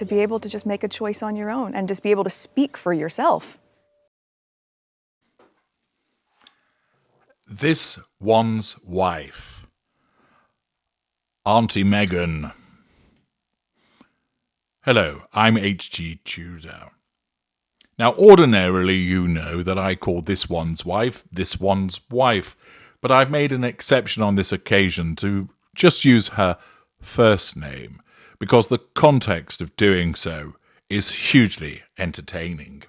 to be able to just make a choice on your own and just be able to speak for yourself. This one's wife, Auntie Meghan. Hello, I'm H.G. Tudor. Now, ordinarily, you know that I call this one's wife, but I've made an exception on this occasion to just use her first name, because the context of doing so is hugely entertaining.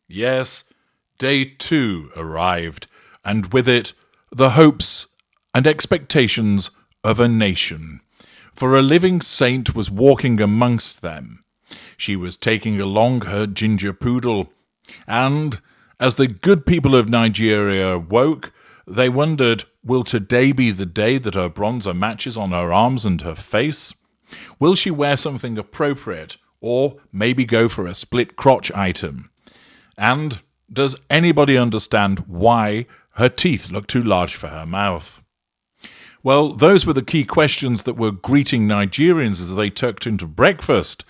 Yes, day 2 arrived, and with it, the hopes and expectations of a nation. For a living saint was walking amongst them. She was taking along her ginger poodle, and as the good people of Nigeria woke, they wondered, will today be the day that her bronze matches on her arms and her face? Will she wear something appropriate, or maybe go for a split crotch item? And does anybody understand why her teeth look too large for her mouth? Well, those were the key questions that were greeting Nigerians as they tucked into breakfast.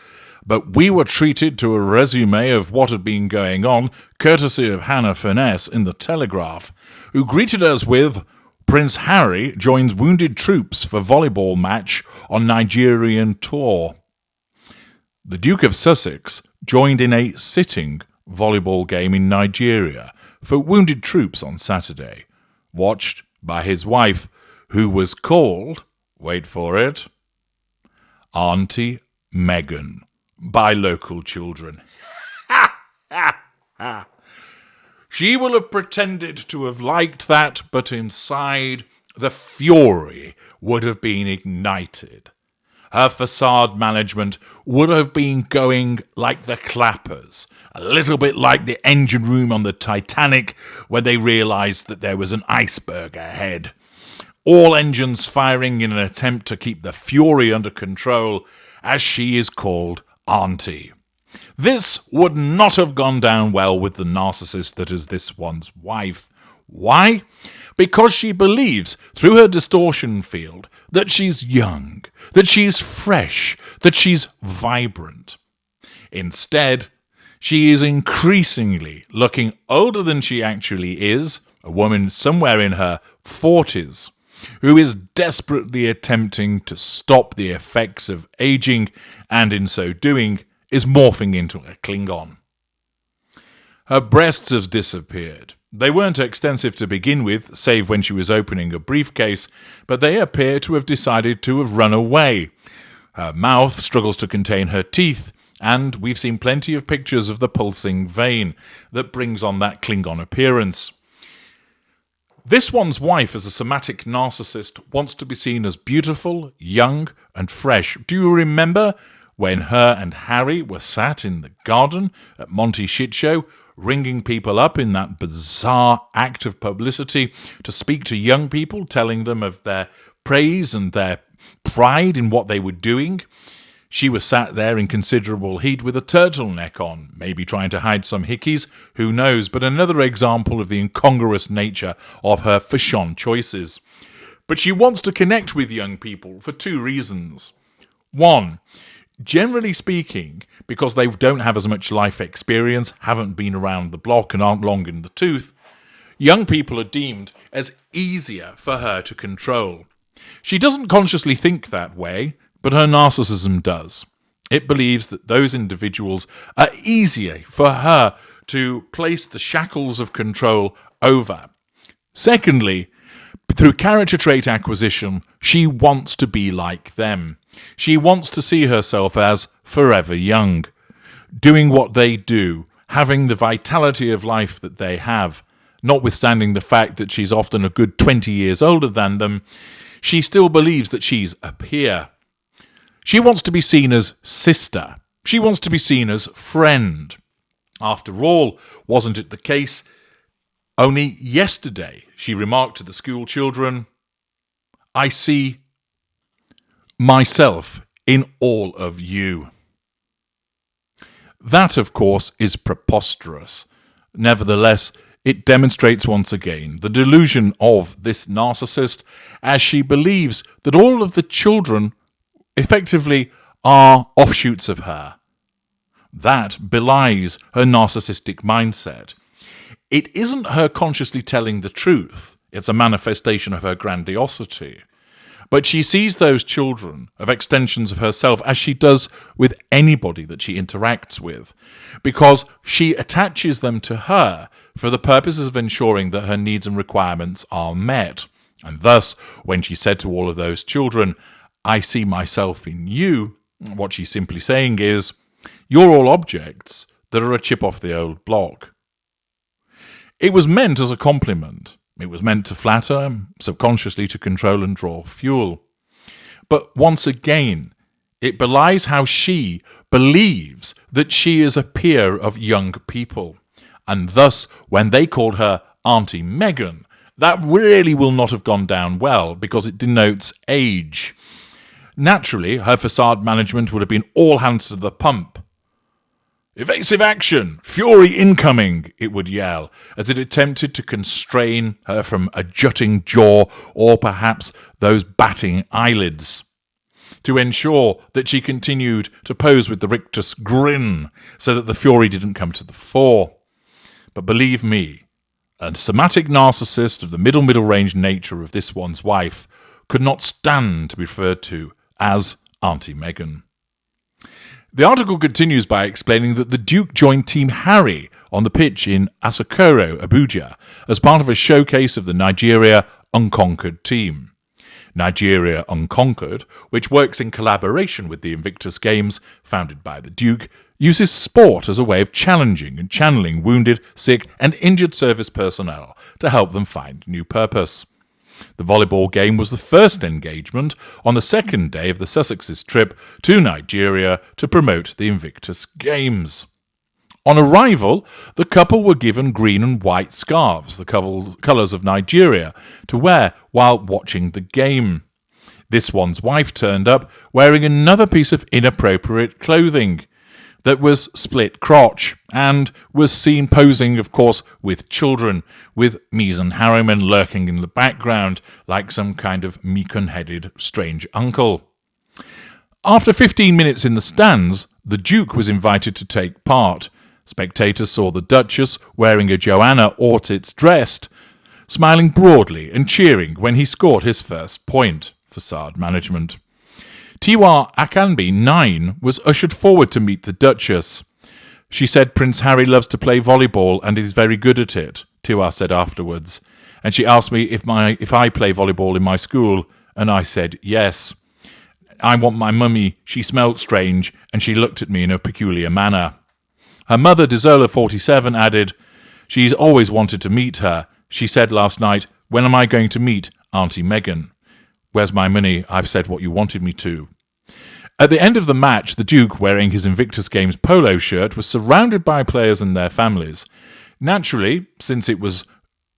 But we were treated to a resume of what had been going on, courtesy of Hannah Finesse in The Telegraph, who greeted us with, Prince Harry joins wounded troops for volleyball match on Nigerian tour. The Duke of Sussex joined in a sitting volleyball game in Nigeria for wounded troops on Saturday, watched by his wife, who was called, wait for it, Auntie Meghan, by local children. She will have pretended to have liked that, but inside, the fury would have been ignited. Her facade management would have been going like the clappers, a little bit like the engine room on the Titanic when they realised that there was an iceberg ahead. All engines firing in an attempt to keep the fury under control, as she is called Auntie. This would not have gone down well with the narcissist that is this one's wife. Why? Because she believes, through her distortion field, that she's young, that she's fresh, that she's vibrant. Instead, she is increasingly looking older than she actually is, a woman somewhere in her 40s, who is desperately attempting to stop the effects of aging, and in so doing is morphing into a Klingon. Her breasts have disappeared. They weren't extensive to begin with, save when she was opening a briefcase, but they appear to have decided to have run away. Her mouth struggles to contain her teeth, and we've seen plenty of pictures of the pulsing vein that brings on that Klingon appearance. This one's wife, as a somatic narcissist, wants to be seen as beautiful, young, and fresh. Do you remember when her and Harry were sat in the garden at Monty Shit Show, ringing people up in that bizarre act of publicity to speak to young people, telling them of their praise and their pride in what they were doing? She was sat there in considerable heat with a turtleneck on, maybe trying to hide some hickeys, who knows, but another example of the incongruous nature of her fashion choices. But she wants to connect with young people for 2 reasons. 1, generally speaking, because they don't have as much life experience, haven't been around the block and aren't long in the tooth, young people are deemed as easier for her to control. She doesn't consciously think that way, but her narcissism does. It believes that those individuals are easier for her to place the shackles of control over. Secondly, through character trait acquisition, she wants to be like them. She wants to see herself as forever young, doing what they do, having the vitality of life that they have. Notwithstanding the fact that she's often a good 20 years older than them, she still believes that she's a peer. She wants to be seen as sister. She wants to be seen as friend. After all, wasn't it the case? Only yesterday she remarked to the school children, "I see myself in all of you." That, of course, is preposterous. Nevertheless, it demonstrates once again the delusion of this narcissist, as she believes that all of the children effectively are offshoots of her, that belies her narcissistic mindset. It isn't her consciously telling the truth. It's a manifestation of her grandiosity. But she sees those children of extensions of herself as she does with anybody that she interacts with, because she attaches them to her for the purposes of ensuring that her needs and requirements are met. And thus, when she said to all of those children, "I see myself in you," what she's simply saying is, you're all objects that are a chip off the old block. It was meant as a compliment. It was meant to flatter, subconsciously to control and draw fuel. But once again, it belies how she believes that she is a peer of young people. And thus, when they called her Auntie Meghan, that really will not have gone down well because it denotes age. Naturally, her facade management would have been all hands to the pump. "Evasive action! Fury incoming!" it would yell, as it attempted to constrain her from a jutting jaw or perhaps those batting eyelids, to ensure that she continued to pose with the rictus grin so that the fury didn't come to the fore. But believe me, a somatic narcissist of the middle range nature of this one's wife could not stand to be referred to as Auntie Meghan. The article continues by explaining that the Duke joined Team Harry on the pitch in Asokoro, Abuja, as part of a showcase of the Nigeria Unconquered team. Nigeria Unconquered, which works in collaboration with the Invictus Games, founded by the Duke, uses sport as a way of challenging and channeling wounded, sick, and injured service personnel to help them find new purpose. The volleyball game was the first engagement on the second day of the Sussex's trip to Nigeria to promote the Invictus Games. On arrival, the couple were given green and white scarves, the colours of Nigeria, to wear while watching the game. This one's wife turned up wearing another piece of inappropriate clothing that was split crotch and was seen posing, of course, with children, with Mies and Harriman lurking in the background like some kind of meek-headed strange uncle. After 15 minutes in the stands, the Duke was invited to take part. Spectators saw the Duchess wearing a Joanna Ortiz dress, smiling broadly and cheering when he scored his first point. Facade management. Tiwa Akanbi, 9, was ushered forward to meet the Duchess. "She said Prince Harry loves to play volleyball and is very good at it," Tiwa said afterwards. "And she asked me if I play volleyball in my school, and I said yes. I want my mummy. She smelled strange, and she looked at me in a peculiar manner." Her mother, Desola, 47, added, "She's always wanted to meet her. She said last night, 'When am I going to meet Auntie Meghan?' Where's my money? I've said what you wanted me to." At the end of the match, the Duke, wearing his Invictus Games polo shirt, was surrounded by players and their families. Naturally, since it was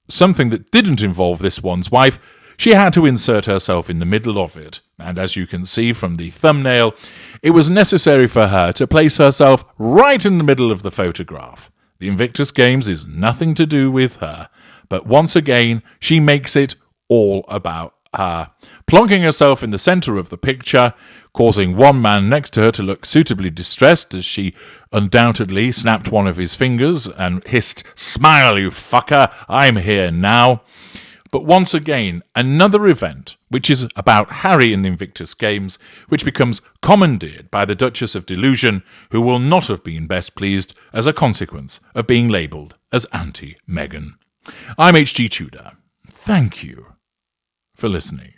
something that didn't involve this one's wife, she had to insert herself in the middle of it. And as you can see from the thumbnail, it was necessary for her to place herself right in the middle of the photograph. The Invictus Games is nothing to do with her, but once again, she makes it all about her, plonking herself in the centre of the picture, causing one man next to her to look suitably distressed as she undoubtedly snapped one of his fingers and hissed, "Smile, you fucker, I'm here now." But once again, another event, which is about Harry in the Invictus Games, which becomes commandeered by the Duchess of Delusion, who will not have been best pleased as a consequence of being labelled as Auntie Meghan. I'm H.G. Tudor. Thank you for listening.